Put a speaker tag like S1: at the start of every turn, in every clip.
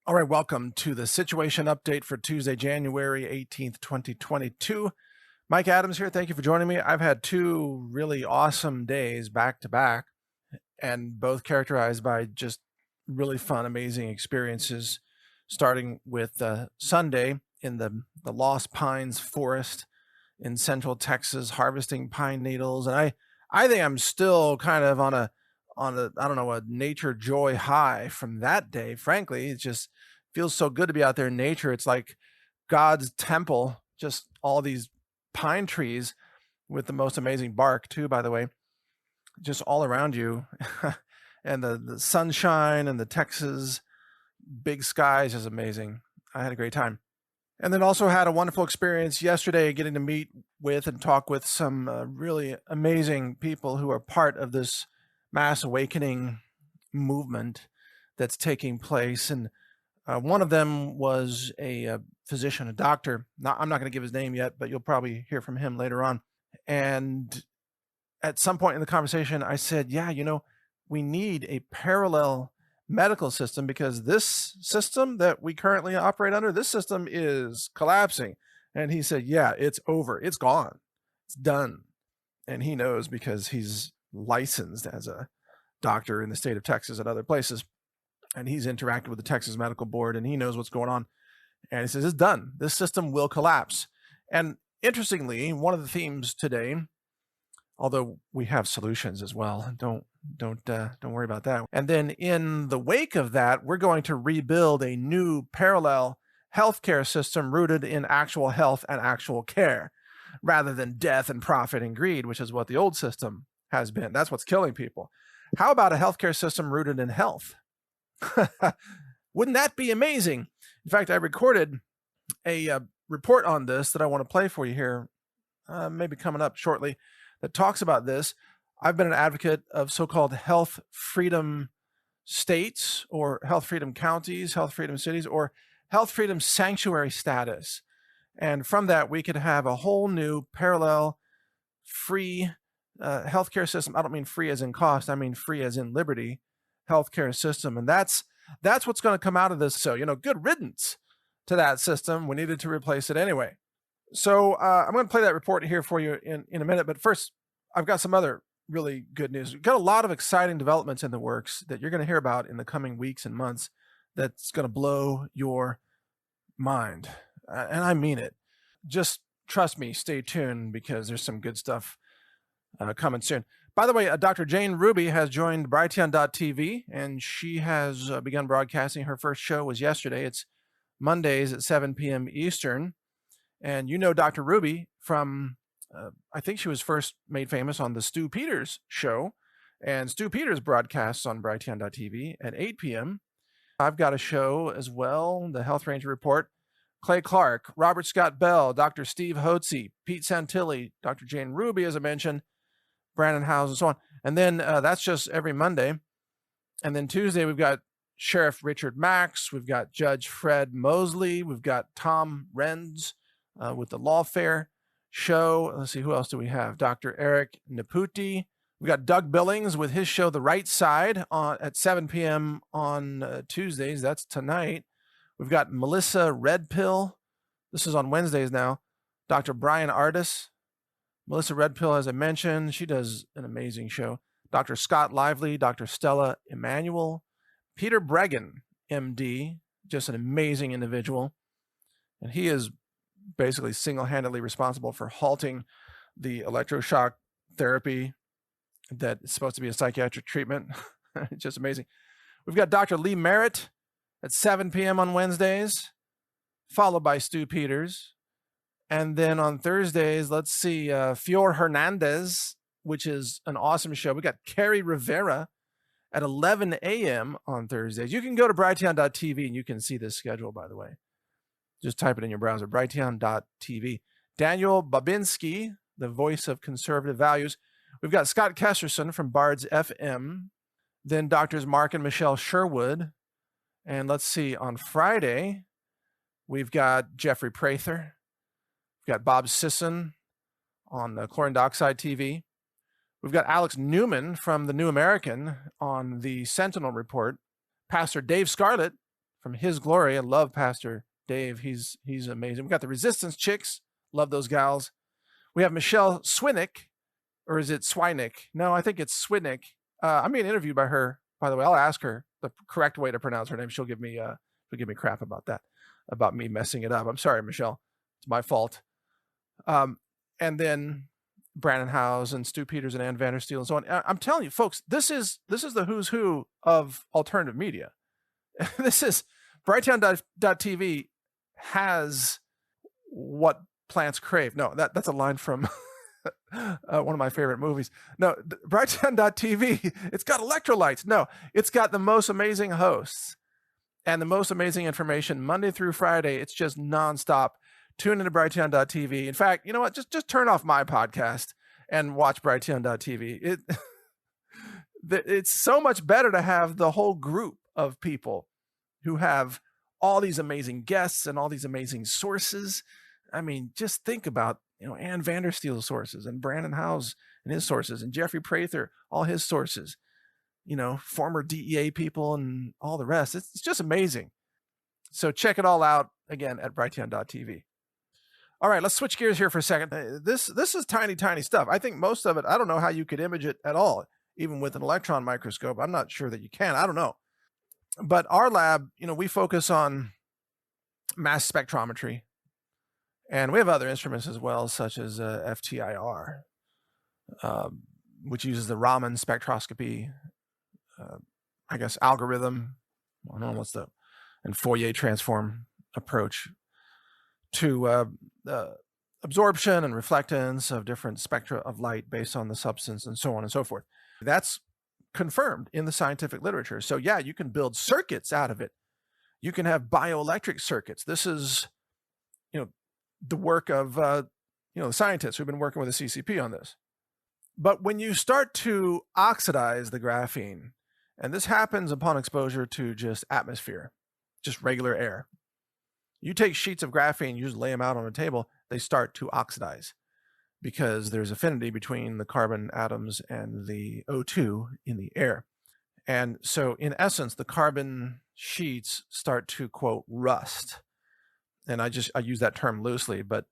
S1: All right, welcome to the situation update for Tuesday, January 18th, 2022. Mike Adams here. Thank you for joining me. I've had two really awesome days back to back, and both characterized by just really fun, amazing experiences, starting with Sunday in the Lost Pines Forest in central Texas, harvesting pine needles. And I think I'm still kind of on a I don't know, a nature joy high from that day. Frankly, it just feels so good to be out there in nature. It's like God's temple, just all these pine trees with the most amazing bark too, by the way, just all around you. And the sunshine and the Texas big skies is amazing. I had a great time. And then also had a wonderful experience yesterday getting to meet with and talk with some really amazing people who are part of this mass awakening movement that's taking place. And one of them was a physician, a doctor. I'm not going to give his name yet, but you'll probably hear from him later on. And at some point in the conversation, I said, yeah, we need a parallel medical system because this system that we currently operate under, this system is collapsing. And he said, yeah, it's over. It's gone. It's done. And he knows because he's licensed as a doctor in the state of Texas and other places. And he's interacted with the Texas Medical Board and he knows what's going on. And he says, it's done. This system will collapse. And interestingly, one of the themes today, although we have solutions as well, don't worry about that. And then in the wake of that, we're going to rebuild a new parallel healthcare system rooted in actual health and actual care, rather than death and profit and greed, which is what the old system has been. That's what's killing people. How about a healthcare system rooted in health? Wouldn't that be amazing? In fact, I recorded a report on this that I want to play for you here, maybe coming up shortly, that talks about this. I've been an advocate of so-called health freedom states or health freedom counties, health freedom cities, or health freedom sanctuary status. And from that, we could have a whole new parallel free healthcare system. I don't mean free as in cost. I mean free as in liberty healthcare system. And that's what's going to come out of this. So, good riddance to that system. We needed to replace it anyway. So I'm going to play that report here for you in a minute. But first, I've got some other really good news. We've got a lot of exciting developments in the works that you're going to hear about in the coming weeks and months that's going to blow your mind. And I mean it. Just trust me, stay tuned because there's some good stuff coming soon. By the way, Dr. Jane Ruby has joined Brighteon.tv and she has begun broadcasting. Her first show was yesterday. It's Mondays at 7 p.m. Eastern. And you know Dr. Ruby from, I think she was first made famous on the Stu Peters show. And Stu Peters broadcasts on Brighteon.tv at 8 p.m. I've got a show as well, the Health Ranger Report. Clay Clark, Robert Scott Bell, Dr. Steve Hotze, Pete Santilli, Dr. Jane Ruby, as I mentioned, Brandon Howes, and so on. And then that's just every Monday. And then Tuesday, we've got Sheriff Richard Max. We've got Judge Fred Mosley. We've got Tom Renz with the Lawfare show. Let's see, who else do we have? Dr. Eric Naputi. We've got Doug Billings with his show, The Right Side, at 7 p.m. on Tuesdays. That's tonight. We've got Melissa Redpill. This is on Wednesdays now. Dr. Brian Ardis. Melissa Redpill, as I mentioned, she does an amazing show. Dr. Scott Lively, Dr. Stella Emanuel, Peter Bregan, MD, just an amazing individual. And he is basically single-handedly responsible for halting the electroshock therapy that is supposed to be a psychiatric treatment. It's just amazing. We've got Dr. Lee Merritt at 7 p.m. on Wednesdays, followed by Stu Peters. And then on Thursdays, let's see, Fior Hernandez, which is an awesome show. We got Carrie Rivera at 11 a.m. on Thursdays. You can go to Brighteon.tv and you can see this schedule, by the way. Just type it in your browser, Brighteon.tv. Daniel Babinski, the voice of conservative values. We've got Scott Kesterson from Bards FM. Then Doctors Mark and Michelle Sherwood. And let's see, on Friday, we've got Jeffrey Prather. We've got Bob Sisson on the Chlorine Dioxide TV. We've got Alex Newman from The New American on the Sentinel Report. Pastor Dave Scarlett from His Glory. I love Pastor Dave. He's amazing. We got the Resistance Chicks. Love those gals. We have Michelle Swinick, or is it Swinek? No, I think it's Swinick. I'm being interviewed by her, by the way. I'll ask her the correct way to pronounce her name. She'll give me crap about that, about me messing it up. I'm sorry, Michelle. It's my fault. And then Brandon Howes and Stu Peters and Ann Vandersteel and so on. I'm telling you, folks, this is the who's who of alternative media. This is Brighteon.tv has what plants crave. No, that's a line from one of my favorite movies. No, Brighteon.tv, it's got electrolytes. No, it's got the most amazing hosts and the most amazing information Monday through Friday. It's just nonstop. Tune into Brighteon.tv. In fact, you know what? Just turn off my podcast and watch Brighteon.tv. It's so much better to have the whole group of people who have all these amazing guests and all these amazing sources. I mean, just think about, Ann Vandersteel's sources and Brandon Howes and his sources and Jeffrey Prather, all his sources, former DEA people and all the rest. It's just amazing. So check it all out again at Brighteon.tv. All right, let's switch gears here for a second. This is tiny, tiny stuff. I think most of it, I don't know how you could image it at all, even with an electron microscope. I'm not sure that you can. I don't know. But our lab, we focus on mass spectrometry. And we have other instruments as well, such as FTIR, which uses the Raman spectroscopy, algorithm. I don't know what's and Fourier transform approach to absorption and reflectance of different spectra of light based on the substance and so on and so forth. That's confirmed in the scientific literature. So yeah, you can build circuits out of it. You can have bioelectric circuits. This is, the work of, the scientists who've been working with the CCP on this. But when you start to oxidize the graphene, and this happens upon exposure to just atmosphere, just regular air, you take sheets of graphene, you just lay them out on a table, they start to oxidize because there's affinity between the carbon atoms and the O2 in the air. And so in essence, the carbon sheets start to, quote, rust. And I use that term loosely, but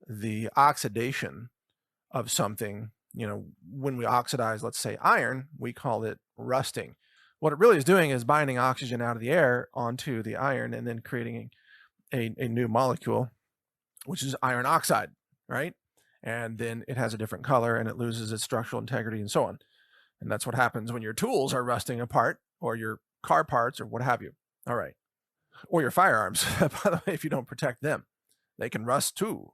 S1: the oxidation of something, when we oxidize, let's say iron, we call it rusting. What it really is doing is binding oxygen out of the air onto the iron and then creating a new molecule, which is iron oxide, right? And then it has a different color and it loses its structural integrity and so on. And that's what happens when your tools are rusting apart or your car parts or what have you. All right. Or your firearms, by the way, if you don't protect them, they can rust too.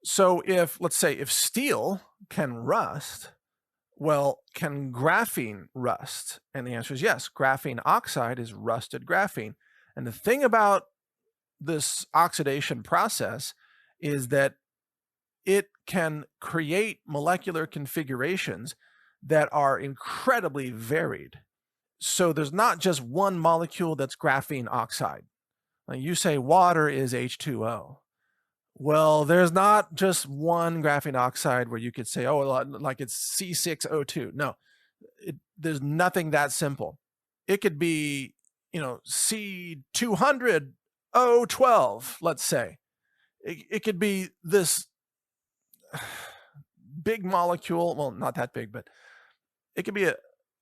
S1: So let's say steel can rust, well, can graphene rust? And the answer is yes. Graphene oxide is rusted graphene. And the thing about this oxidation process is that it can create molecular configurations that are incredibly varied. So there's not just one molecule that's graphene oxide. Like you say water is H2O. Well, there's not just one graphene oxide where you could say, oh, like it's C6O2. No, there's nothing that simple. It could be, C200O12, let's say. It could be this big molecule. Well, not that big, but it could be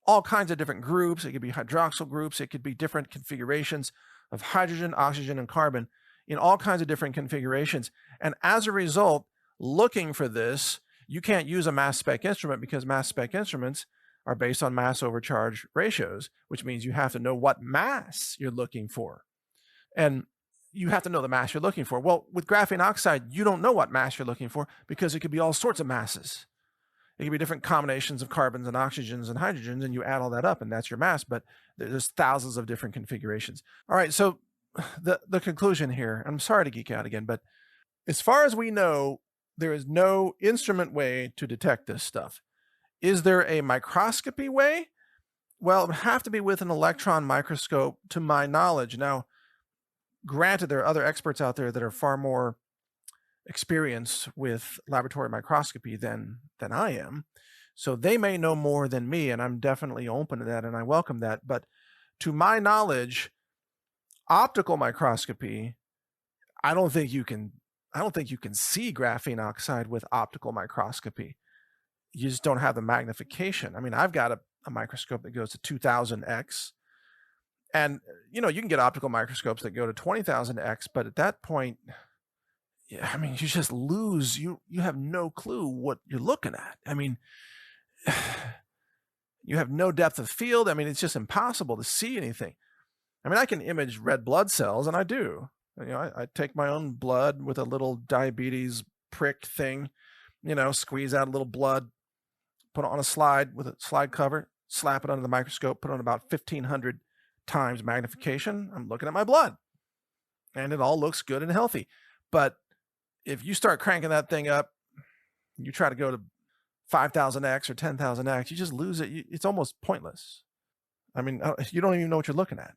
S1: all kinds of different groups. It could be hydroxyl groups. It could be different configurations of hydrogen, oxygen, and carbon in all kinds of different configurations. And as a result, looking for this, you can't use a mass spec instrument because mass spec instruments are based on mass over charge ratios, which means you have to know what mass you're looking for. And you have to know the mass you're looking for. Well, with graphene oxide, you don't know what mass you're looking for because it could be all sorts of masses. It could be different combinations of carbons and oxygens and hydrogens, and you add all that up, and that's your mass. But there's thousands of different configurations. All right, so the conclusion here, I'm sorry to geek out again, but as far as we know, there is no instrument way to detect this stuff. Is there a microscopy way? Well, it would have to be with an electron microscope, to my knowledge. Now, granted, there are other experts out there that are far more experienced with laboratory microscopy than I am. So they may know more than me, and I'm definitely open to that, and I welcome that. But to my knowledge, Optical microscopy, I don't think you can see graphene oxide with optical microscopy. You just don't have the magnification. I mean, I've got a microscope that goes to 2000x, and you can get optical microscopes that go to 20,000x, but at that point, yeah, I mean, you just lose. You have no clue what you're looking at. I mean, you have no depth of field. I mean, it's just impossible to see anything. I mean, I can image red blood cells, and I do. I take my own blood with a little diabetes prick thing, squeeze out a little blood, put it on a slide with a slide cover, slap it under the microscope, put on about 1,500 times magnification. I'm looking at my blood, and it all looks good and healthy. But if you start cranking that thing up, you try to go to 5,000x or 10,000x, you just lose it. It's almost pointless. I mean, you don't even know what you're looking at.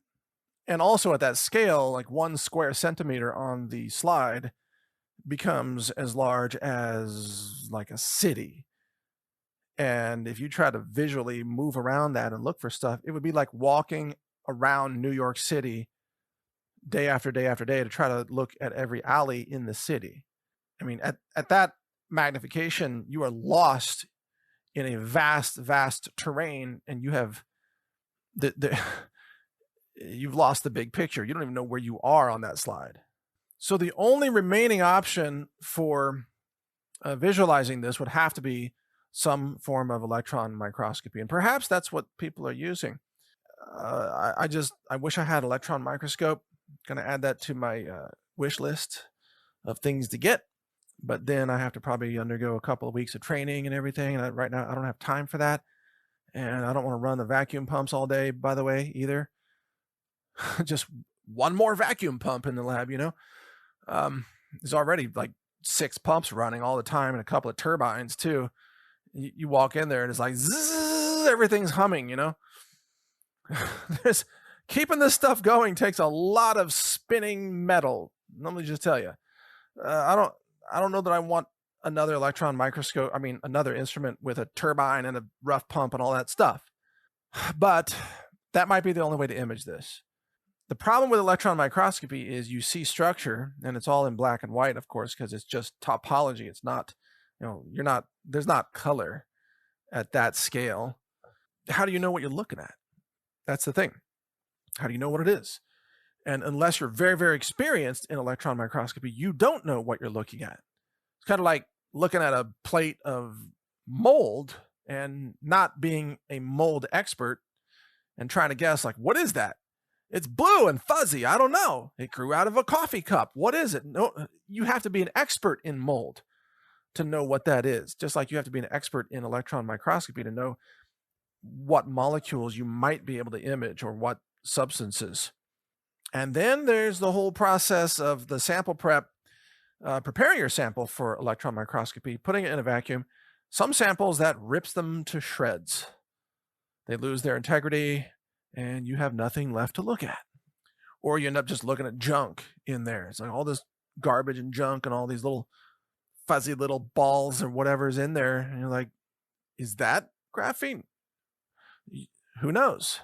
S1: And also at that scale, like 1 square centimeter on the slide becomes as large as like a city. And if you try to visually move around that and look for stuff, it would be like walking around New York City day after day after day to try to look at every alley in the city. I mean, at that magnification, you are lost in a vast, vast terrain, and you have you've lost the big picture. You don't even know where you are on that slide. So the only remaining option for visualizing this would have to be some form of electron microscopy, and perhaps that's what people are using. I wish I had an electron microscope. Going to add that to my wish list of things to get, but then I have to probably undergo a couple of weeks of training and everything, and right now I don't have time for that, and I don't want to run the vacuum pumps all day, by the way, either. Just one more vacuum pump in the lab, there's already like 6 pumps running all the time and a couple of turbines too. You walk in there and it's like zzz, everything's humming. There's keeping this stuff going takes a lot of spinning metal. Let me just tell you, I don't know that I want another electron microscope. I mean, another instrument with a turbine and a rough pump and all that stuff. But that might be the only way to image this. The problem with electron microscopy is you see structure, and it's all in black and white, of course, because it's just topology. It's not, there's not color at that scale. How do you know what you're looking at? That's the thing. How do you know what it is? And unless you're very, very experienced in electron microscopy, you don't know what you're looking at. It's kind of like looking at a plate of mold and not being a mold expert and trying to guess, like, what is that? It's blue and fuzzy. I don't know. It grew out of a coffee cup. What is it? No, you have to be an expert in mold to know what that is. Just like you have to be an expert in electron microscopy to know what molecules you might be able to image or what substances. And then there's the whole process of the sample prep, preparing your sample for electron microscopy, putting it in a vacuum. Some samples that rips them to shreds. They lose their integrity, and you have nothing left to look at. Or you end up just looking at junk in there. It's like all this garbage and junk and all these little fuzzy little balls or whatever's in there. And you're like, is that graphene? Who knows?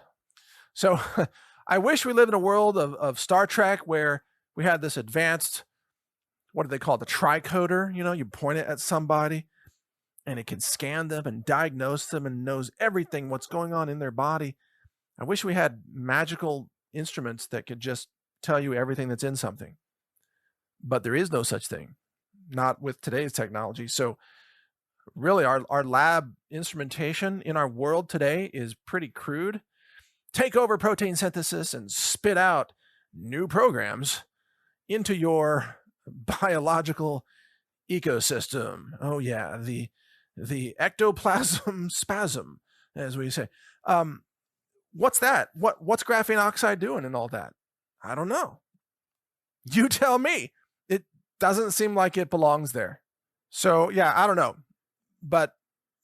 S1: So I wish we lived in a world of Star Trek where we had this advanced, what do they call it? The tricoder. You point it at somebody and it can scan them and diagnose them and knows everything what's going on in their body. I wish we had magical instruments that could just tell you everything that's in something. But there is no such thing, not with today's technology. So really our lab instrumentation in our world today is pretty crude. Take over protein synthesis and spit out new programs into your biological ecosystem. Oh yeah, the ectoplasm spasm, as we say. What's that? What's graphene oxide doing and all that? I don't know. You tell me. It doesn't seem like it belongs there. So yeah, I don't know. But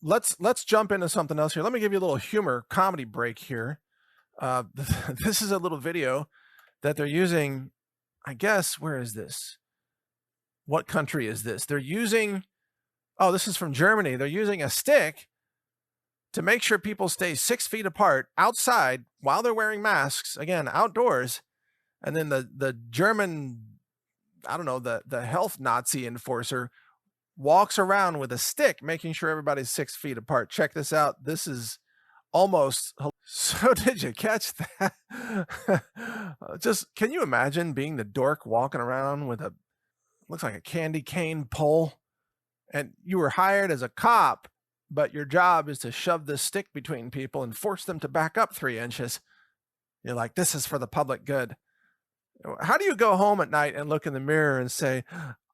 S1: let's jump into something else here. Let me give you a little humor comedy break here. This is a little video that they're using. I guess, where is this? What country is this? They're using, oh, this is from Germany. They're using a stick to make sure people stay 6 feet apart outside while they're wearing masks, again, outdoors, And then the German, I don't know, the health Nazi enforcer walks around with a stick, making sure everybody's 6 feet apart. Check this out. This is almost so. Did you catch that? Just can you imagine being the dork walking around with a looks like a candy cane pole, and you were hired as a cop, but your job is to shove this stick between people and force them to back up 3 inches. You're like, this is for the public good. How do you go home at night and look in the mirror and say,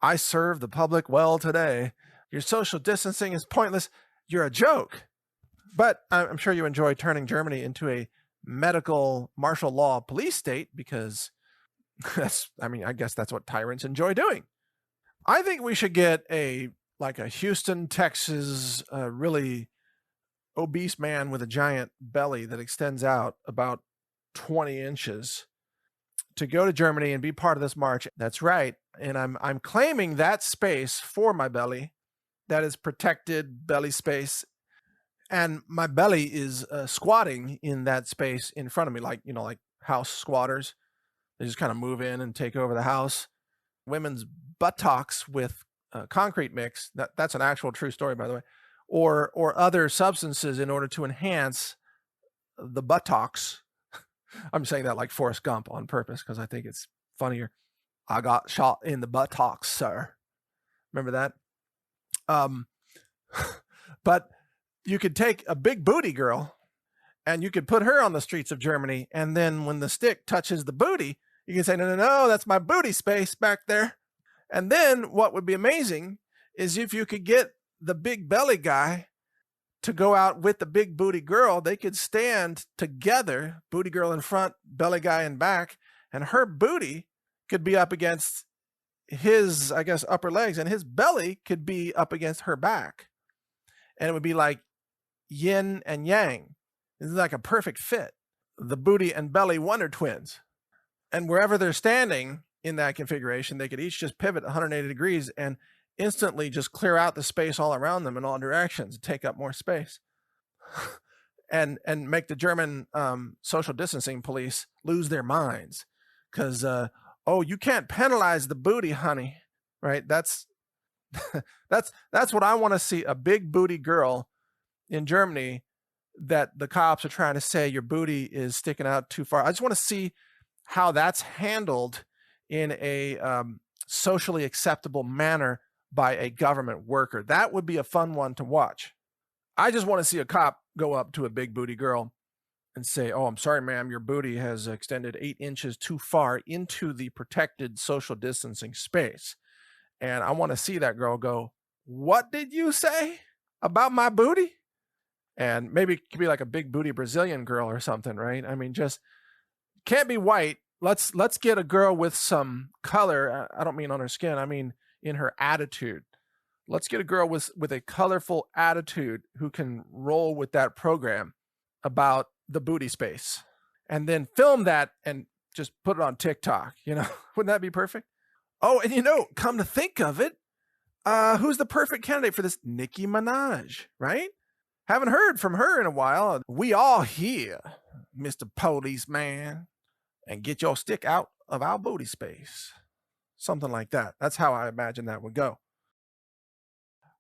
S1: I served the public well today? Your social distancing is pointless. You're a joke. But I'm sure you enjoy turning Germany into a medical martial law police state because I guess that's what tyrants enjoy doing. I think we should get a Houston, Texas, really obese man with a giant belly that extends out about 20 inches to go to Germany and be part of this march. That's right. And I'm claiming that space for my belly. That is protected belly space. And my belly is squatting in that space in front of me, like house squatters. They just kind of move in and take over the house. Women's buttocks with concrete mix. That's an actual true story, by the way. Or other substances in order to enhance the buttocks. I'm saying that like Forrest Gump on purpose because I think it's funnier. I got shot in the buttocks, sir. Remember that? But you could take a big booty girl and you could put her on the streets of Germany. And then when the stick touches the booty, you can say, no, that's my booty space back there. And then what would be amazing is if you could get the big belly guy to go out with the big booty girl, they could stand together, booty girl in front, belly guy in back, and her booty could be up against his, I guess, upper legs, and his belly could be up against her back. And it would be like yin and yang. It's like a perfect fit. The booty and belly Wonder Twins. And wherever they're standing in that configuration, they could each just pivot 180 degrees and instantly just clear out the space all around them in all directions, take up more space, and make the German social distancing police lose their minds because you can't penalize the booty, honey, right? That's what I want to see, a big booty girl in Germany that the cops are trying to say your booty is sticking out too far. I just want to see how that's handled in a socially acceptable manner by a government worker. That would be a fun one to watch. I just want to see a cop go up to a big booty girl and say, oh, I'm sorry, ma'am, your booty has extended 8 inches too far into the protected social distancing space. And I want to see that girl go, what did you say about my booty? And maybe it could be like a big booty Brazilian girl or something, right? I mean, just can't be white. Let's get a girl with some color. I don't mean on her skin. I mean in her attitude. Let's get a girl with a colorful attitude who can roll with that program about the booty space, and then film that and just put it on TikTok. Wouldn't that be perfect? Oh, and come to think of it, who's the perfect candidate for this? Nicki Minaj, right? Haven't heard from her in a while. We all here, Mr. Policeman, and get your stick out of our booty space. Something like that. That's how I imagine that would go.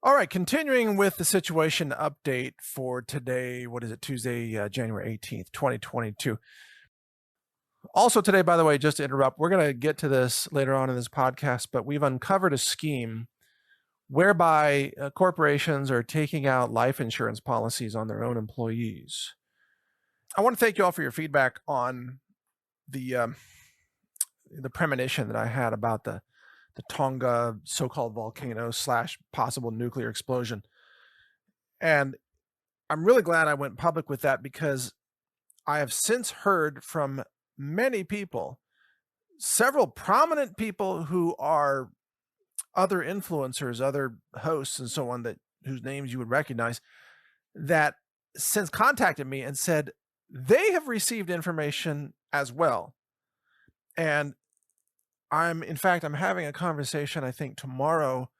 S1: All right, continuing with the situation update for today. What is it? Tuesday, January 18th, 2022. Also today, by the way, just to interrupt, we're going to get to this later on in this podcast, but we've uncovered a scheme whereby corporations are taking out life insurance policies on their own employees. I want to thank you all for your feedback on the premonition that I had about the Tonga so-called volcano / possible nuclear explosion. And I'm really glad I went public with that because I have since heard from many people, several prominent people who are other influencers, other hosts and so on, whose names you would recognize, that since contacted me and said they have received information as well. And I'm having a conversation, I think tomorrow,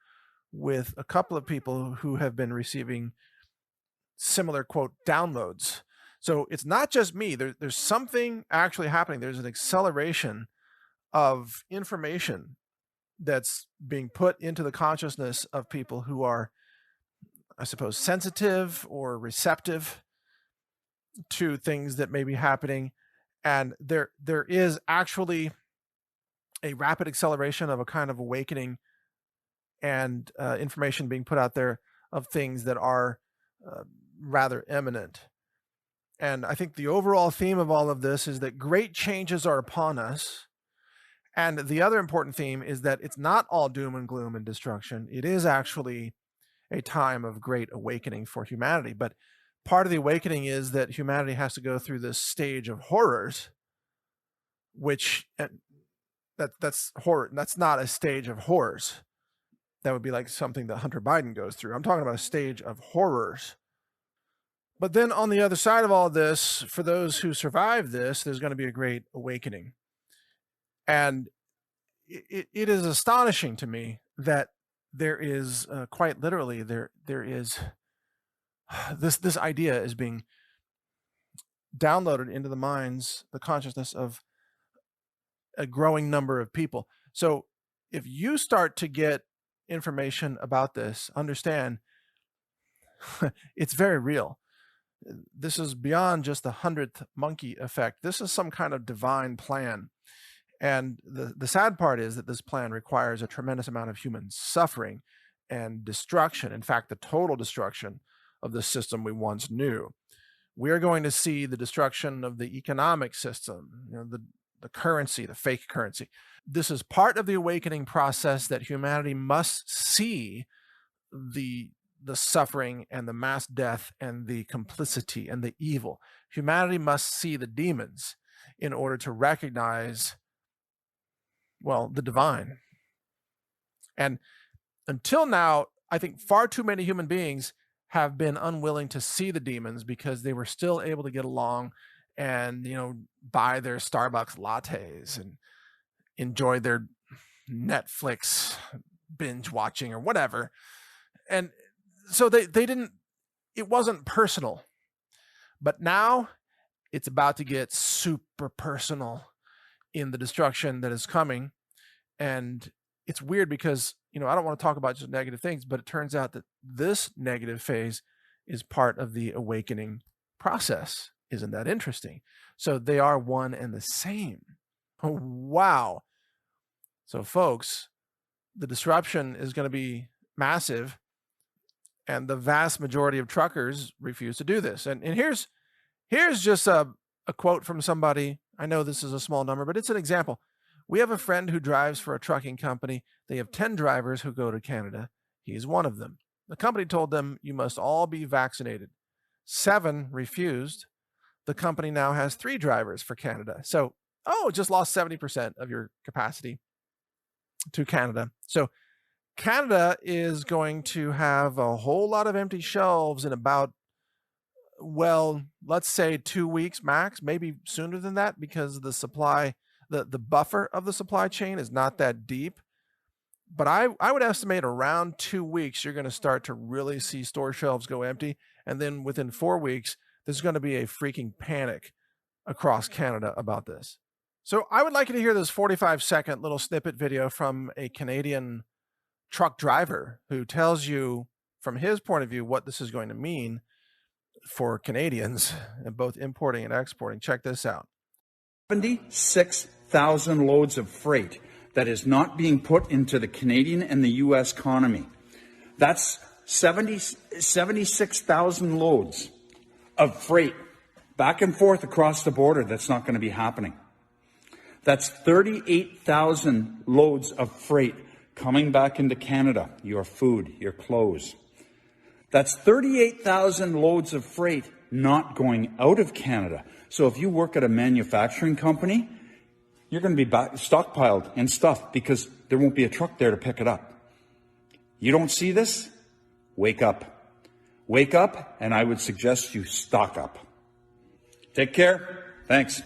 S1: with a couple of people who have been receiving similar, quote, downloads. So it's not just me. There's something actually happening. There's an acceleration of information that's being put into the consciousness of people who are, I suppose, sensitive or receptive to things that may be happening. And there is actually a rapid acceleration of a kind of awakening and information being put out there of things that are rather imminent. And I think the overall theme of all of this is that great changes are upon us. And the other important theme is that it's not all doom and gloom and destruction. It is actually a time of great awakening for humanity. But part of the awakening is that humanity has to go through this stage of horrors, which that's horror. That's not a stage of horrors. That would be like something that Hunter Biden goes through. I'm talking about a stage of horrors. But then on the other side of all this, for those who survive this, there's going to be a great awakening. And it is astonishing to me that there is quite literally there is this idea is being downloaded into the minds, the consciousness of a growing number of people. So if you start to get information about this, understand it's very real. This is beyond just the 100th monkey effect. This is some kind of divine plan. And the sad part is that this plan requires a tremendous amount of human suffering and destruction. In fact, the total destruction of the system we once knew. We are going to see the destruction of the economic system, the currency, the fake currency. This is part of the awakening process that humanity must see the suffering and the mass death and the complicity and the evil. Humanity must see the demons in order to recognize, well, the divine. And until now, I think far too many human beings have been unwilling to see the demons because they were still able to get along and, buy their Starbucks lattes and enjoy their Netflix binge watching or whatever. And so they didn't, it wasn't personal. But now it's about to get super personal in the destruction that is coming. And it's weird because, I don't want to talk about just negative things, but it turns out that this negative phase is part of the awakening process. Isn't that interesting? So they are one and the same. Oh, wow. So folks, the disruption is going to be massive. And the vast majority of truckers refuse to do this. And here's just a quote from somebody. I know this is a small number, but it's an example. We have a friend who drives for a trucking company. They have 10 drivers who go to Canada. He's one of them. The company told them, you must all be vaccinated. 7 refused. The company now has 3 drivers for Canada. So, just lost 70% of your capacity to Canada. So Canada is going to have a whole lot of empty shelves in about, well, let's say 2 weeks max, maybe sooner than that, because the supply, the buffer of the supply chain is not that deep. But I would estimate around 2 weeks, you're going to start to really see store shelves go empty. And then within 4 weeks, there's going to be a freaking panic across Canada about this. So I would like you to hear this 45-second little snippet video from a Canadian truck driver who tells you from his point of view what this is going to mean for Canadians, both importing and exporting. Check this out.
S2: 76,000 loads of freight that is not being put into the Canadian and the U.S. economy. That's 76,000 loads of freight back and forth across the border. That's not going to be happening. That's 38,000 loads of freight coming back into Canada, your food, your clothes. That's 38,000 loads of freight not going out of Canada. So if you work at a manufacturing company, you're going to be stockpiled and stuff because there won't be a truck there to pick it up. You don't see this? Wake up. Wake up, and I would suggest you stock up. Take care. Thanks.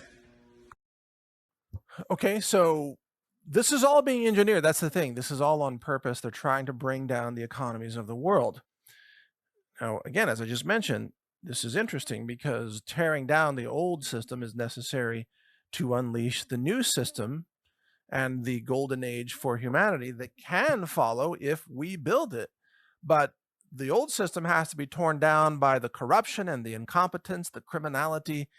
S1: Okay, so this is all being engineered. That's the thing. This is all on purpose. They're trying to bring down the economies of the world. Now, again, as I just mentioned, this is interesting because tearing down the old system is necessary to unleash the new system and the golden age for humanity that can follow if we build it. But the old system has to be torn down by the corruption and the incompetence, the criminality,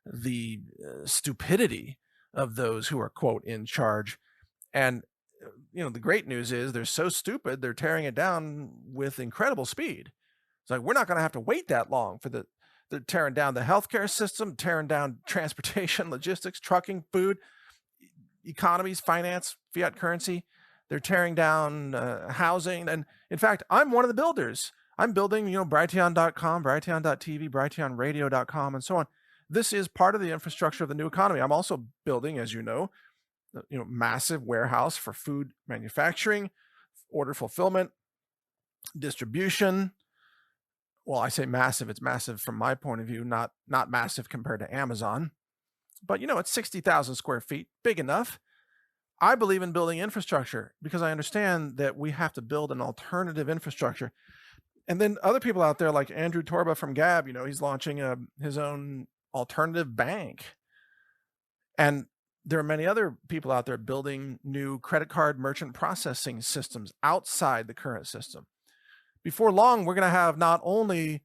S1: the stupidity of those who are, quote, in charge. And the great news is they're so stupid, they're tearing it down with incredible speed. It's like, we're not going to have to wait that long for they're tearing down the healthcare system, tearing down transportation, logistics, trucking, food, economies, finance, fiat currency. They're tearing down housing. And in fact, I'm one of the builders. I'm building, Brighteon.com, Brighteon.tv, BrighteonRadio.com, and so on. This is part of the infrastructure of the new economy. I'm also building, as you know, massive warehouse for food manufacturing, order fulfillment, distribution. Well, I say massive. It's massive from my point of view, not massive compared to Amazon. But, it's 60,000 square feet, big enough. I believe in building infrastructure because I understand that we have to build an alternative infrastructure. And then other people out there like Andrew Torba from Gab, he's launching his own alternative bank. And there are many other people out there building new credit card merchant processing systems outside the current system. Before long, we're going to have not only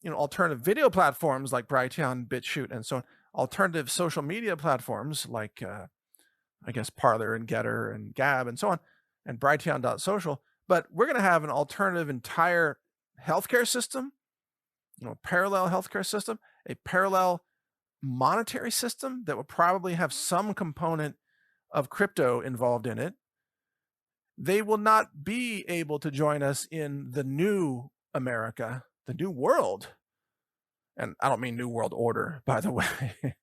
S1: alternative video platforms like Brighteon, BitChute, and so on, alternative social media platforms like I guess Parler and Getter and Gab and so on, and Brighteon.social, but we're going to have an alternative entire healthcare system, parallel healthcare system, a parallel monetary system that will probably have some component of crypto involved in it. They will not be able to join us in the new America, the new world. And I don't mean new world order, by the way.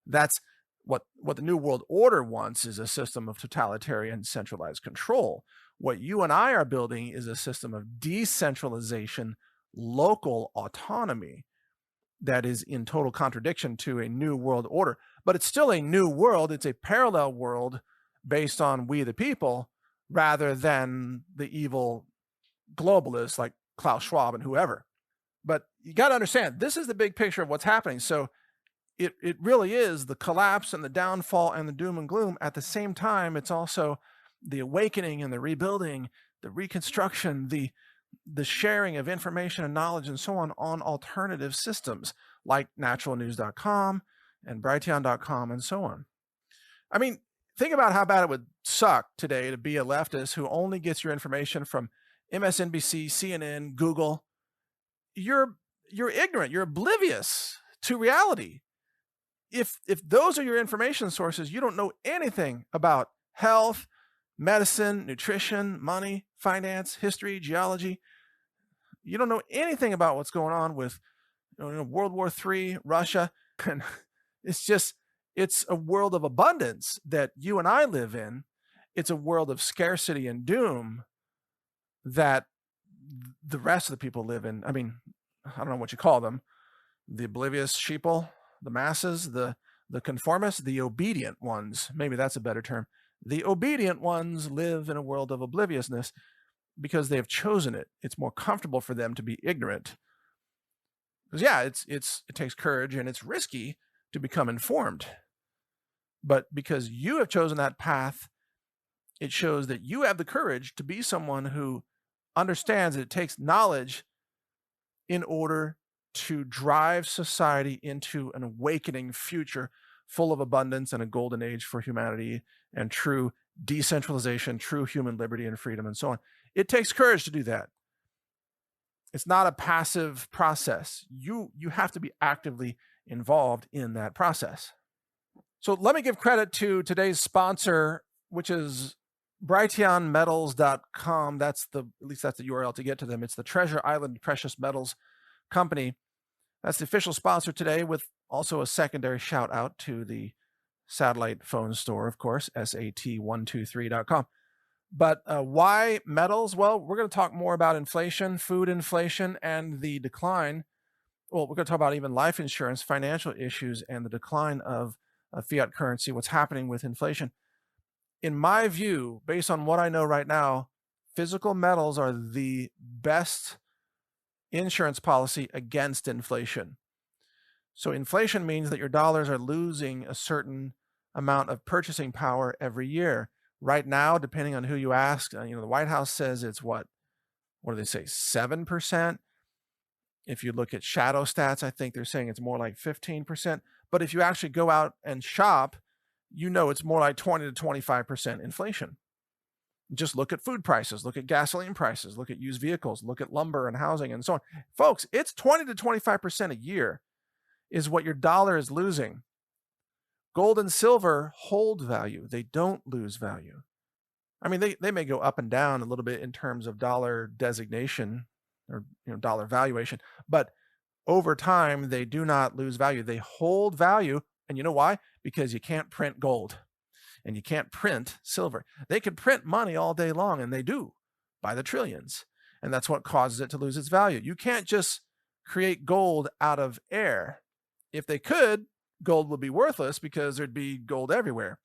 S1: That's what the new world order wants, is a system of totalitarian centralized control. What you and I are building is a system of decentralization, local autonomy that is in total contradiction to a new world order. But it's still a new world. It's a parallel world based on we the people rather than the evil globalists like Klaus Schwab and whoever. But you got to understand, this is the big picture of what's happening. So it really is the collapse and the downfall and the doom and gloom. At the same time, it's also the awakening and the rebuilding, the reconstruction, the sharing of information and knowledge and so on alternative systems like naturalnews.com and Brighteon.com and so on. I mean, think about how bad it would suck today to be a leftist who only gets your information from MSNBC, CNN, Google. You're ignorant. You're oblivious to reality. If those are your information sources, you don't know anything about health, medicine, nutrition, money, finance, history, geology. You don't know anything about what's going on with World War III, Russia. And it's a world of abundance that you and I live in. It's a world of scarcity and doom that the rest of the people live in. I mean, I don't know what you call them. The oblivious sheeple, the masses, the conformists, the obedient ones. Maybe that's a better term. The obedient ones live in a world of obliviousness because they have chosen it. It's more comfortable for them to be ignorant. Because it takes courage and it's risky to become informed. But because you have chosen that path, it shows that you have the courage to be someone who understands that it takes knowledge in order to drive society into an awakening future full of abundance and a golden age for humanity and true decentralization, true human liberty and freedom, and so on. It takes courage to do that. It's not a passive process. You have to be actively involved in that process. So let me give credit to today's sponsor, which is BrighteonMetals.com. At least that's the URL to get to them. It's the Treasure Island Precious Metals Company. That's the official sponsor today, with also a secondary shout out to the satellite phone store, of course, SAT123.com. But why metals? Well, we're going to talk more about inflation, food inflation, and the decline. Well, we're going to talk about even life insurance, financial issues, and the decline of fiat currency, what's happening with inflation. In my view, based on what I know right now, physical metals are the best insurance policy against inflation. So inflation means that your dollars are losing a certain amount of purchasing power every year. Right now, depending on who you ask, the White House says it's what do they say, 7%? If you look at shadow stats, I think they're saying it's more like 15%. But if you actually go out and shop, it's more like 20 to 25% inflation. Just look at food prices, look at gasoline prices, look at used vehicles, look at lumber and housing and so on. Folks, it's 20 to 25% a year is what your dollar is losing. Gold and silver hold value. They don't lose value. I mean, they may go up and down a little bit in terms of dollar designation or dollar valuation, but over time, they do not lose value. They hold value. And you know why? Because you can't print gold and you can't print silver. They can print money all day long, and they do by the trillions. And that's what causes it to lose its value. You can't just create gold out of air. If they could, gold would be worthless because there'd be gold everywhere.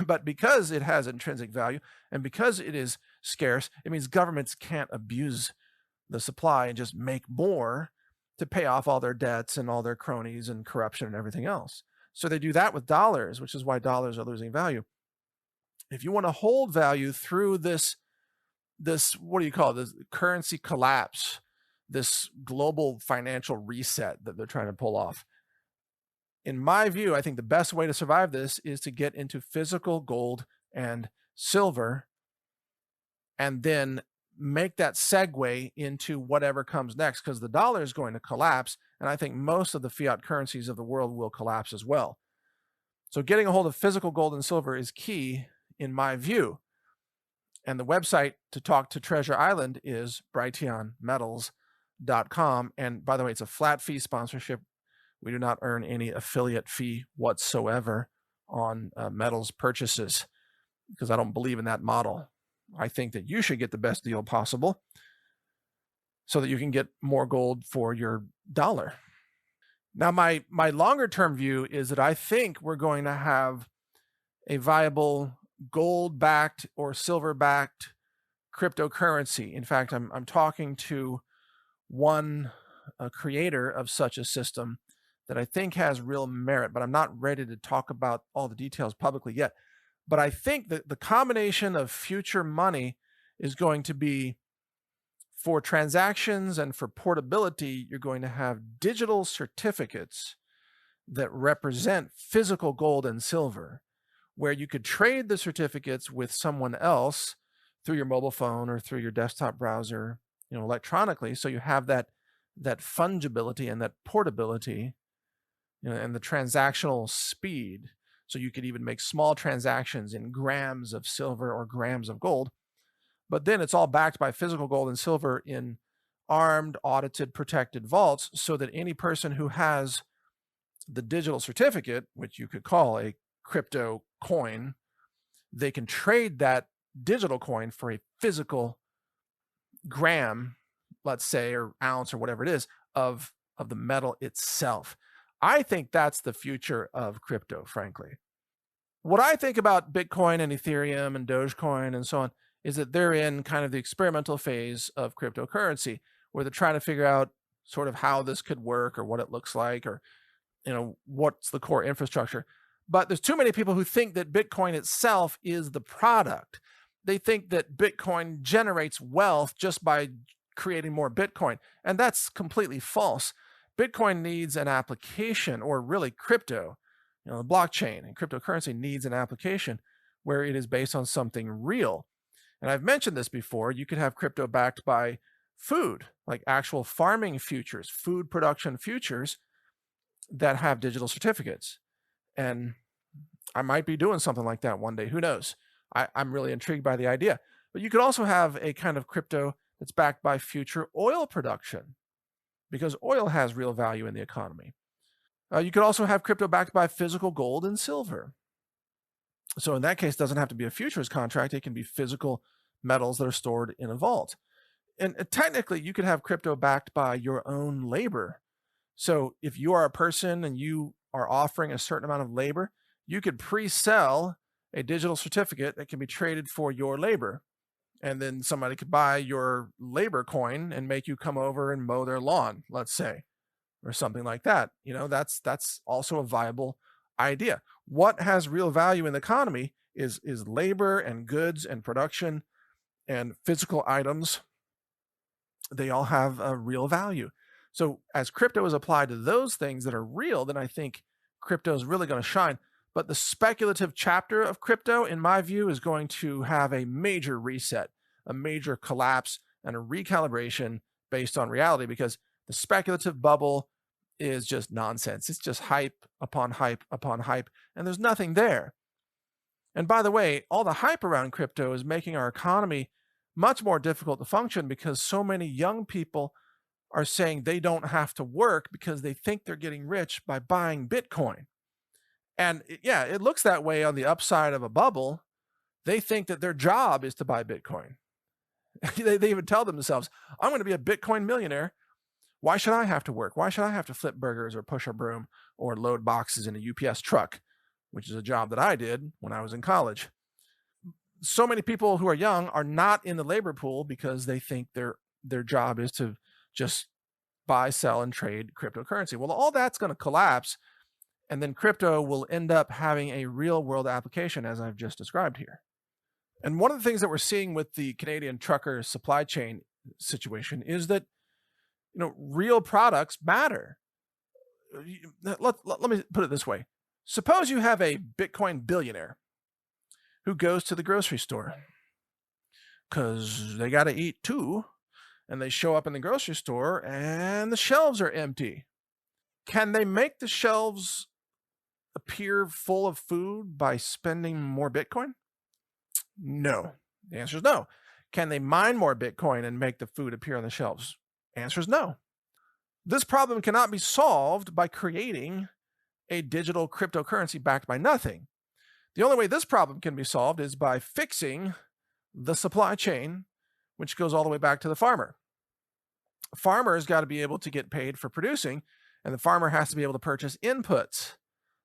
S1: But because it has intrinsic value and because it is scarce, it means governments can't abuse the supply and just make more to pay off all their debts and all their cronies and corruption and everything else. So they do that with dollars, which is why dollars are losing value. If you want to hold value through this what do you call it, this currency collapse, this global financial reset that they're trying to pull off, in my view, I think the best way to survive this is to get into physical gold and silver and then make that segue into whatever comes next, because the dollar is going to collapse. And I think most of the fiat currencies of the world will collapse as well. So getting a hold of physical gold and silver is key in my view. And the website to talk to Treasure Island is brighteonmetals.com. And by the way, it's a flat fee sponsorship. We do not earn any affiliate fee whatsoever on metals purchases because I don't believe in that model. I think that you should get the best deal possible so that you can get more gold for your dollar. Now, my longer term view is that I think we're going to have a viable gold-backed or silver-backed cryptocurrency. In fact, I'm talking to one creator of such a system that I think has real merit, but I'm not ready to talk about all the details publicly yet. But I think that the combination of future money is going to be, for transactions and for portability, you're going to have digital certificates that represent physical gold and silver, where you could trade the certificates with someone else through your mobile phone or through your desktop browser, electronically. So you have that fungibility and that portability, and the transactional speed. So you could even make small transactions in grams of silver or grams of gold. But then it's all backed by physical gold and silver in armed, audited, protected vaults, so that any person who has the digital certificate, which you could call a crypto coin, they can trade that digital coin for a physical gram, let's say, or ounce or whatever it is, of the metal itself. I think that's the future of crypto, frankly. What I think about Bitcoin and Ethereum and Dogecoin and so on is that they're in kind of the experimental phase of cryptocurrency, where they're trying to figure out sort of how this could work or what it looks like, or what's the core infrastructure. But there's too many people who think that Bitcoin itself is the product. They think that Bitcoin generates wealth just by creating more Bitcoin, and that's completely false. Bitcoin needs an application, or really crypto, the blockchain and cryptocurrency needs an application where it is based on something real. And I've mentioned this before. You could have crypto backed by food, like actual farming futures, food production futures that have digital certificates. And I might be doing something like that one day. Who knows? I'm really intrigued by the idea. But you could also have a kind of crypto that's backed by future oil production, because oil has real value in the economy. You could also have crypto backed by physical gold and silver. So in that case, it doesn't have to be a futures contract. It can be physical metals that are stored in a vault. And technically, you could have crypto backed by your own labor. So if you are a person and you are offering a certain amount of labor, you could pre-sell a digital certificate that can be traded for your labor. And then somebody could buy your labor coin and make you come over and mow their lawn, let's say, or something like that. That's also a viable idea. What has real value in the economy is labor and goods and production and physical items. They all have a real value. So as crypto is applied to those things that are real, then I think crypto is really going to shine. But the speculative chapter of crypto, in my view, is going to have a major reset, a major collapse, and a recalibration based on reality, because the speculative bubble is just nonsense. It's just hype upon hype upon hype, and there's nothing there. And by the way, all the hype around crypto is making our economy much more difficult to function because so many young people are saying they don't have to work because they think they're getting rich by buying Bitcoin. And yeah, it looks that way on the upside of a bubble. They think that their job is to buy Bitcoin. They even tell themselves, I'm going to be a Bitcoin millionaire. Why should I have to work? Why should I have to flip burgers or push a broom or load boxes in a UPS truck, which is a job that I did when I was in college? So many people who are young are not in the labor pool because they think their job is to just buy, sell, and trade cryptocurrency. Well, all that's going to collapse, and then crypto will end up having a real world application, as I've just described here. And one of the things that we're seeing with the Canadian trucker supply chain situation is that real products matter. Let me put it this way. Suppose you have a Bitcoin billionaire who goes to the grocery store because they got to eat too, and they show up in the grocery store and the shelves are empty. Can they make the shelves appear full of food by spending more Bitcoin? No. The answer is no. Can they mine more Bitcoin and make the food appear on the shelves? The answer is no. This problem cannot be solved by creating a digital cryptocurrency backed by nothing. The only way this problem can be solved is by fixing the supply chain, which goes all the way back to the farmer. Farmer's got to be able to get paid for producing, and the farmer has to be able to purchase inputs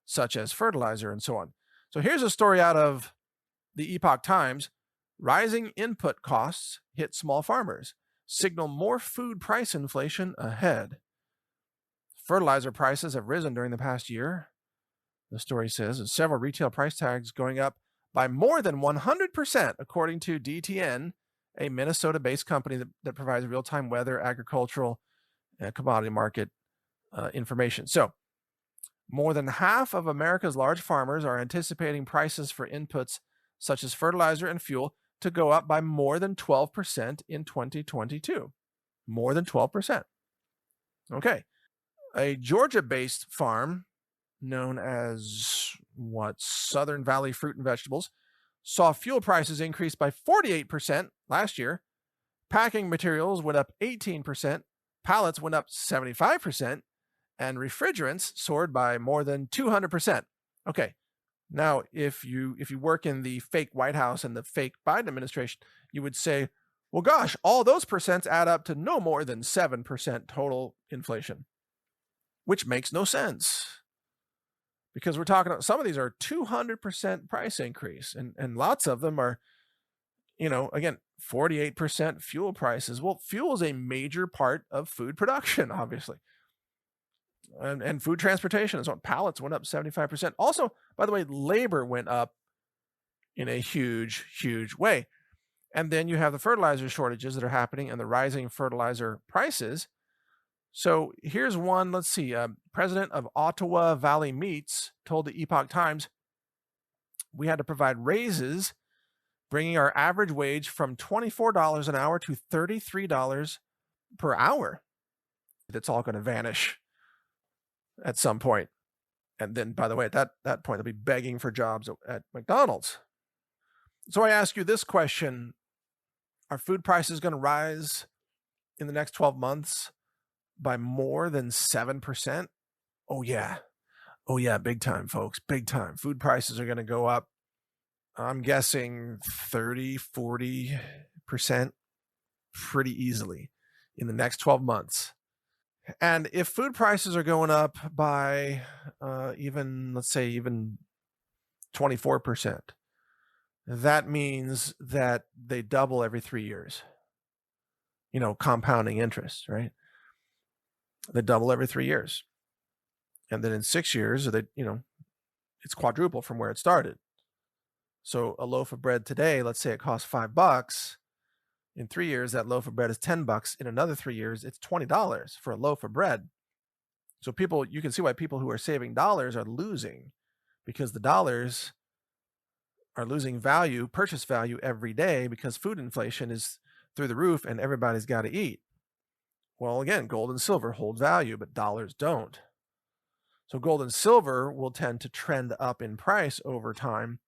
S1: such as fertilizer and so on. So here's a story out of the Epoch Times. Rising input costs hit small farmers, signal more food price inflation ahead. Fertilizer prices have risen during the past year, the story says, with several retail price tags going up by more than 100%, according to DTN, a Minnesota-based company that provides real-time weather, agricultural, and commodity market information. So more than half of America's large farmers are anticipating prices for inputs such as fertilizer and fuel to go up by more than 12% in 2022. More than 12%. Okay. A Georgia-based farm known as Southern Valley Fruit and Vegetables saw fuel prices increase by 48% last year. Packing materials went up 18%, pallets went up 75%, and refrigerants soared by more than 200%. Okay. Now, if you work in the fake White House and the fake Biden administration, you would say, well, gosh, all those percents add up to no more than 7% total inflation, which makes no sense. Because we're talking about some of these are 200% price increase, and lots of them are, again, 48% fuel prices. Well, fuel is a major part of food production, obviously, and food transportation. And so pallets went up 75%. Also, by the way, labor went up in a huge, huge way. And then you have the fertilizer shortages that are happening and the rising fertilizer prices. So here's one. Let's see. President of Ottawa Valley Meats told the Epoch Times, we had to provide raises, bringing our average wage from $24 an hour to $33 per hour. That's all going to vanish at some point. And then, by the way, at that point, they'll be begging for jobs at McDonald's. So I ask you this question. Are food prices going to rise in the next 12 months by more than 7%? Oh, yeah. Oh, yeah. Big time, folks. Big time. Food prices are going to go up, I'm guessing 30, 40% pretty easily in the next 12 months. And if food prices are going up by even 24%, that means that they double every 3 years. Compounding interest, right? They double every 3 years. And then in 6 years, it's quadruple from where it started. So a loaf of bread today, let's say it costs $5. In 3 years, that loaf of bread is $10. In another 3 years, it's $20 for a loaf of bread. So people, you can see why people who are saving dollars are losing, because the dollars are losing value, purchase value every day, because food inflation is through the roof and everybody's got to eat. Well, again, gold and silver hold value, but dollars don't. So gold and silver will tend to trend up in price over time,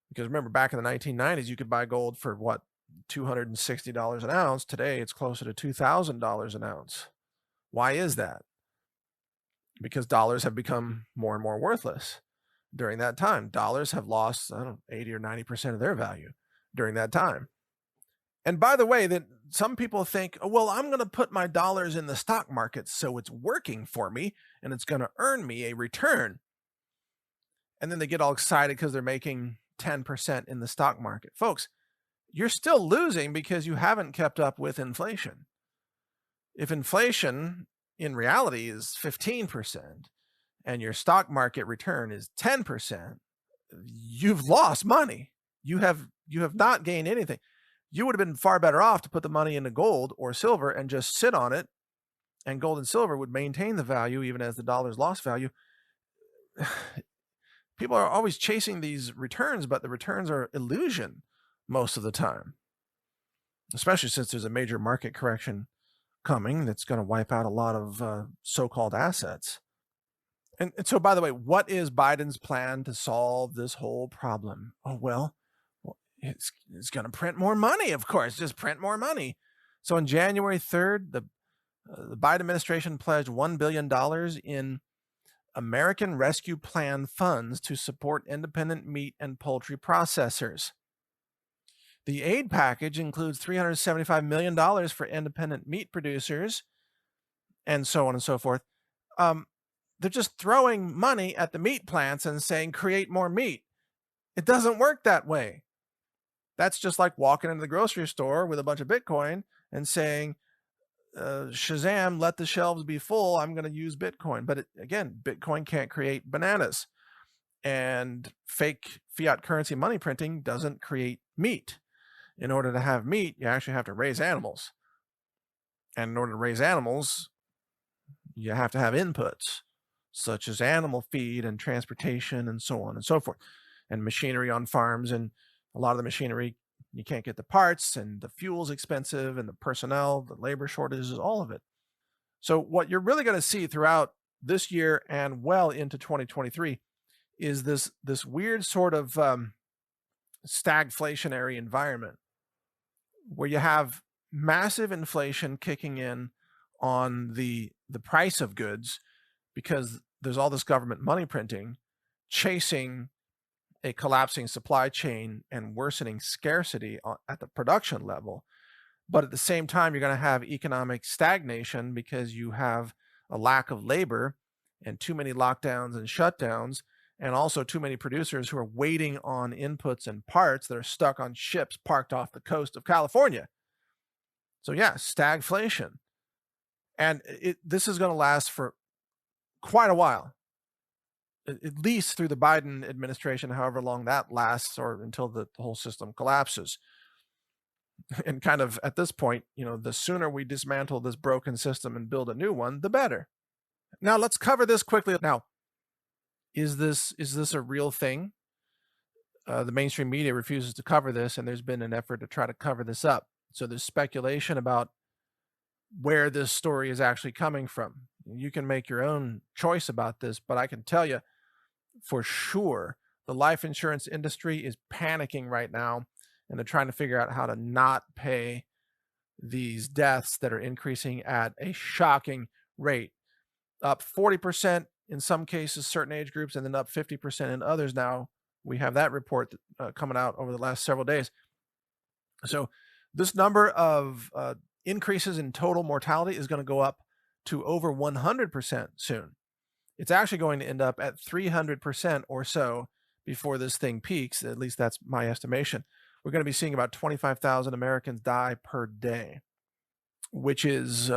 S1: because remember, back in the 1990s, you could buy gold for what, $260 an ounce. Today, it's closer to $2,000 an ounce. Why is that? Because dollars have become more and more worthless during that time. Dollars have lost, 80 or 90% of their value during that time. And by the way, that some people think, oh, well, I'm going to put my dollars in the stock market, so it's working for me and it's going to earn me a return. And then they get all excited because they're making 10% in the stock market. Folks, you're still losing because you haven't kept up with inflation. If inflation in reality is 15% and your stock market return is 10%, you've lost money. You have not gained anything. You would have been far better off to put the money into gold or silver and just sit on it, and gold and silver would maintain the value even as the dollar's lost value. People are always chasing these returns, but the returns are illusion most of the time, especially since there's a major market correction coming that's going to wipe out a lot of so-called assets. And so, by the way, what is Biden's plan to solve this whole problem? Oh, well, it's going to print more money, of course, just print more money. So on January 3rd, the Biden administration pledged $1 billion in American Rescue Plan funds to support independent meat and poultry processors. The aid package includes $375 million for independent meat producers, and so on and so forth. They're just throwing money at the meat plants and saying, create more meat. It doesn't work that way. That's just like walking into the grocery store with a bunch of Bitcoin and saying, Shazam, let the shelves be full. I'm going to use Bitcoin. But again, Bitcoin can't create bananas. And fake fiat currency money printing doesn't create meat. In order to have meat, you actually have to raise animals. And in order to raise animals, you have to have inputs, such as animal feed and transportation and so on and so forth, and machinery on farms. And a lot of the machinery, you can't get the parts, and the fuel's expensive, and the personnel, the labor shortages, all of it. So what you're really going to see throughout this year and well into 2023 is this weird sort of stagflationary environment where you have massive inflation kicking in on the price of goods, because there's all this government money printing chasing a collapsing supply chain and worsening scarcity at the production level. But at the same time, you're going to have economic stagnation because you have a lack of labor and too many lockdowns and shutdowns, and also too many producers who are waiting on inputs and parts that are stuck on ships parked off the coast of California. So yeah, stagflation. And this is going to last for quite a while, at least through the Biden administration, however long that lasts, or until the whole system collapses. And kind of at this point, the sooner we dismantle this broken system and build a new one, the better. Now let's cover this quickly. Now, is this a real thing? The mainstream media refuses to cover this, and there's been an effort to try to cover this up. So there's speculation about where this story is actually coming from. You can make your own choice about this, but I can tell you for sure the life insurance industry is panicking right now, and they're trying to figure out how to not pay these deaths that are increasing at a shocking rate, up 40% in some cases, certain age groups, and then up 50% in others. Now we have that report coming out over the last several days. So this number of increases in total mortality is going to go up to over 100% soon. It's actually going to end up at 300% or so before this thing peaks. At least that's my estimation. We're going to be seeing about 25,000 Americans die per day, which is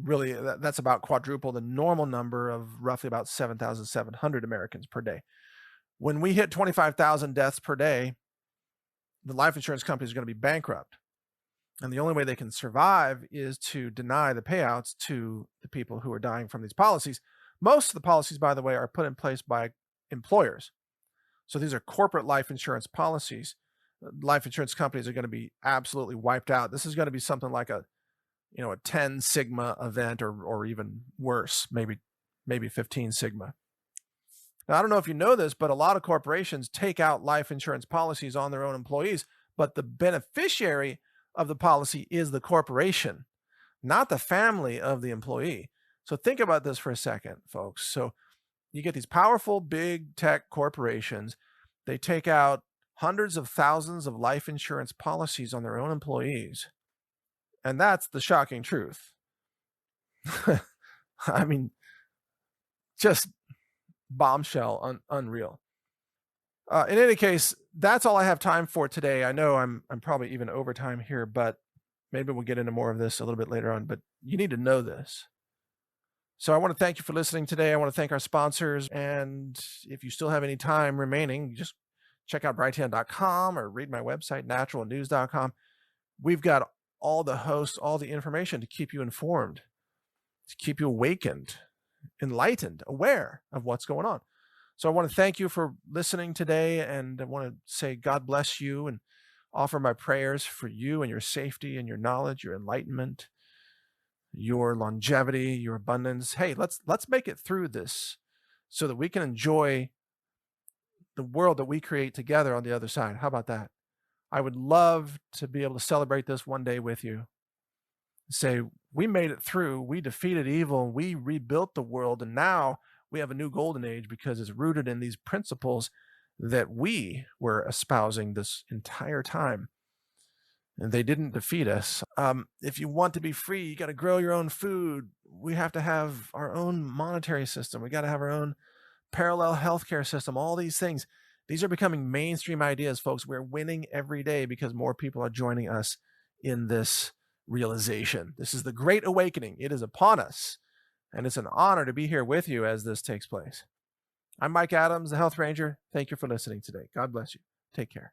S1: really, that's about quadruple the normal number of roughly about 7,700 Americans per day. When we hit 25,000 deaths per day, the life insurance companies are going to be bankrupt. And the only way they can survive is to deny the payouts to the people who are dying from these policies. Most of the policies, by the way, are put in place by employers. So these are corporate life insurance policies. Life insurance companies are going to be absolutely wiped out. This is going to be something like a 10 sigma event, or even worse, maybe 15 sigma. Now, I don't know if you know this, but a lot of corporations take out life insurance policies on their own employees, but the beneficiary of the policy is the corporation, not the family of the employee. So think about this for a second, folks. So you get these powerful big tech corporations. They take out hundreds of thousands of life insurance policies on their own employees. And that's the shocking truth. I mean, just bombshell, unreal. In any case, that's all I have time for today. I know I'm probably even over time here, but maybe we'll get into more of this a little bit later on, but you need to know this. So I want to thank you for listening today. I want to thank our sponsors. And if you still have any time remaining, just check out brighteon.com or read my website, naturalnews.com. We've got all the hosts, all the information to keep you informed, to keep you awakened, enlightened, aware of what's going on. So I want to thank you for listening today, and I want to say God bless you and offer my prayers for you and your safety and your knowledge, your enlightenment, your longevity, your abundance. Hey, let's make it through this so that we can enjoy the world that we create together on the other side. How about that? I would love to be able to celebrate this one day with you. Say, we made it through, we defeated evil, we rebuilt the world, and now we have a new golden age because it's rooted in these principles that we were espousing this entire time. And they didn't defeat us. If you want to be free, you got to grow your own food. We have to have our own monetary system. We got to have our own parallel healthcare system. All these things, these are becoming mainstream ideas, folks. We're winning every day because more people are joining us in this realization. This is the Great Awakening. It is upon us. And it's an honor to be here with you as this takes place. I'm Mike Adams, the Health Ranger. Thank you for listening today. God bless you. Take care.